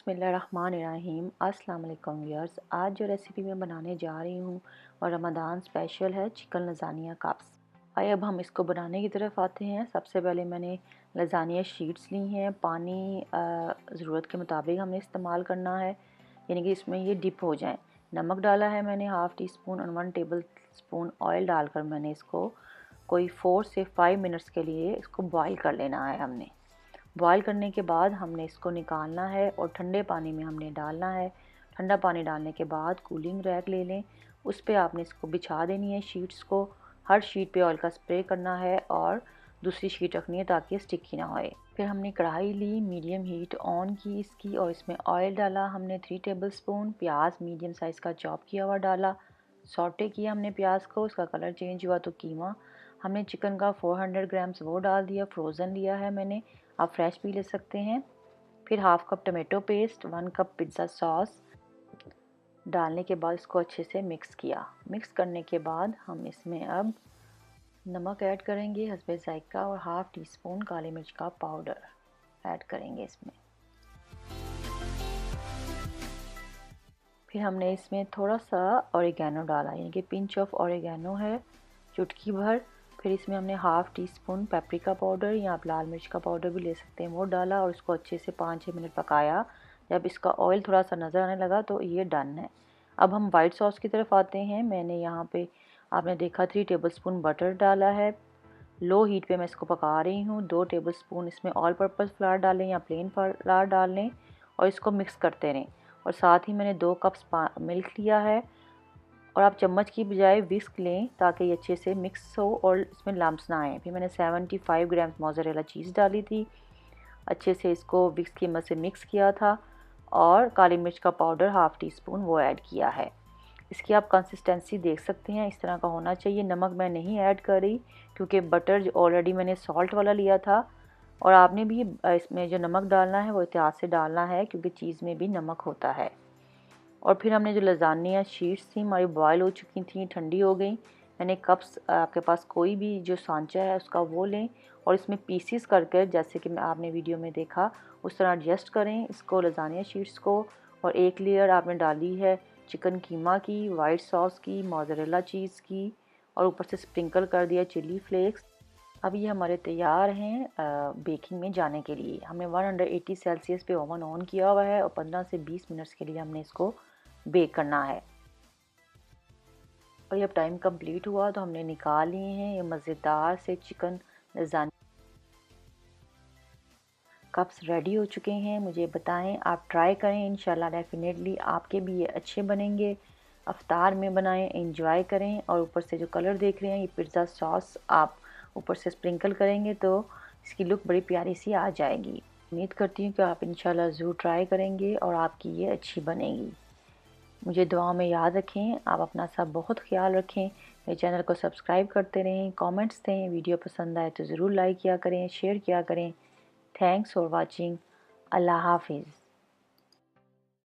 बिस्मिल्लाहिर्रहमानिर्रहीम। अस्सलाम वालेकुम व्यूअर्स। आज जो रेसिपी मैं बनाने जा रही हूँ और रमज़ान स्पेशल है चिकन लज़ानिया कप्स। आइए अब हम इसको बनाने की तरफ आते हैं। सबसे पहले मैंने लज़ानिया शीट्स ली हैं। पानी ज़रूरत के मुताबिक हमने इस्तेमाल करना है, यानी कि इसमें ये डिप हो जाएं। नमक डाला है मैंने हाफ़ टी स्पून और 1 टेबल स्पून ऑयल डालकर मैंने इसको कोई 4 से 5 मिनट्स के लिए इसको बॉईल कर लेना है। हमने बॉईल करने के बाद हमने इसको निकालना है और ठंडे पानी में हमने डालना है। ठंडा पानी डालने के बाद कूलिंग रैक ले लें, उस पर आपने इसको बिछा देनी है शीट्स को। हर शीट पे ऑयल का स्प्रे करना है और दूसरी शीट रखनी है ताकि स्टिकी ना होए। फिर हमने कढ़ाई ली, मीडियम हीट ऑन की इसकी और इसमें ऑयल डाला हमने 3 टेबल स्पून। प्याज मीडियम साइज़ का चॉप किया हुआ डाला, सॉटे किया हमने प्याज को, उसका कलर चेंज हुआ तो कीमा हमने चिकन का 400 ग्राम्स वो डाल दिया। फ्रोज़न लिया है मैंने, आप फ्रेश भी ले सकते हैं। फिर half cup tomato paste, 1 cup pizza sauce डालने के बाद इसको अच्छे से मिक्स किया। मिक्स करने के बाद हम इसमें अब नमक ऐड करेंगे हस्बे ज़ायका और हाफ़ टी स्पून काली मिर्च का पाउडर ऐड करेंगे इसमें। फिर हमने इसमें थोड़ा सा ऑरिगेनो डाला, यानी कि पिंच ऑफ ऑरिगेनो है, चुटकी भर। फिर इसमें हमने half tea spoon paprika powder या आप लाल मिर्च का पाउडर भी ले सकते हैं, वो डाला और इसको अच्छे से 5-6 मिनट पकाया। जब इसका ऑयल थोड़ा सा नज़र आने लगा तो ये डन है। अब हम वाइट सॉस की तरफ आते हैं। मैंने यहाँ पे आपने देखा 3 टेबल स्पून बटर डाला है। लो हीट पे मैं इसको पका रही हूँ। 2 टेबल स्पून इसमें ऑल पर्पज़ फ्लावर डालें या प्लेन फ्लावर डाल लें और इसको मिक्स करते रहें। और साथ ही मैंने 2 कप्स मिल्क लिया है और आप चम्मच की बजाय विस्क लें ताकि ये अच्छे से मिक्स हो और इसमें लम्प्स ना आए। फिर मैंने 75 ग्राम मोज़रेला चीज़ डाली थी, अच्छे से इसको विस्क की मदद से मिक्स किया था और काली मिर्च का पाउडर हाफ़ टी स्पून वो ऐड किया है। इसकी आप कंसिस्टेंसी देख सकते हैं, इस तरह का होना चाहिए। नमक मैं नहीं ऐड कर रही क्योंकि बटर ऑलरेडी मैंने सॉल्ट वाला लिया था और आपने भी इसमें जो नमक डालना है वो एहतियात से डालना है क्योंकि चीज़ में भी नमक होता है। और फिर हमने जो लज़ानिया शीट्स थी हमारी बॉयल हो चुकी थी, ठंडी हो गई। मैंने कप्स, आपके पास कोई भी जो सांचा है उसका वो लें और इसमें पीसीस करके, जैसे कि आपने वीडियो में देखा, उस तरह एडजस्ट करें इसको लज़ानिया शीट्स को। और एक लेयर आपने डाली है चिकन कीमा की, वाइट सॉस की, मोज़रेला चीज़ की और ऊपर से स्प्रिंकल कर दिया चिली फ्लेक्स। अब ये हमारे तैयार हैं बेकिंग में जाने के लिए। हमने 180 सेल्सियस पे ओवन ऑन किया हुआ है और 15 से 20 मिनट्स के लिए हमने इसको बेक करना है। और जब टाइम कंप्लीट हुआ तो हमने निकाल लिए हैं ये मज़ेदार से चिकन लज़ानिया कप्स रेडी हो चुके हैं। मुझे बताएं, आप ट्राई करें, इंशाल्लाह डेफिनेटली आपके भी ये अच्छे बनेंगे। अफ्तार में बनाएं, एंजॉय करें। और ऊपर से जो कलर देख रहे हैं ये पिज़्ज़ा सॉस आप ऊपर से स्प्रिंकल करेंगे तो इसकी लुक बड़ी प्यारी सी आ जाएगी। उम्मीद करती हूँ कि आप इंशाल्लाह ज़रूर ट्राई करेंगे और आपकी ये अच्छी बनेगी। मुझे दुआओं में याद रखें। आप अपना सब बहुत ख्याल रखें। मेरे चैनल को सब्सक्राइब करते रहें, कमेंट्स दें। वीडियो पसंद आए तो ज़रूर लाइक किया करें, शेयर किया करें। Thanks for watching. अल्लाह हाफिज़।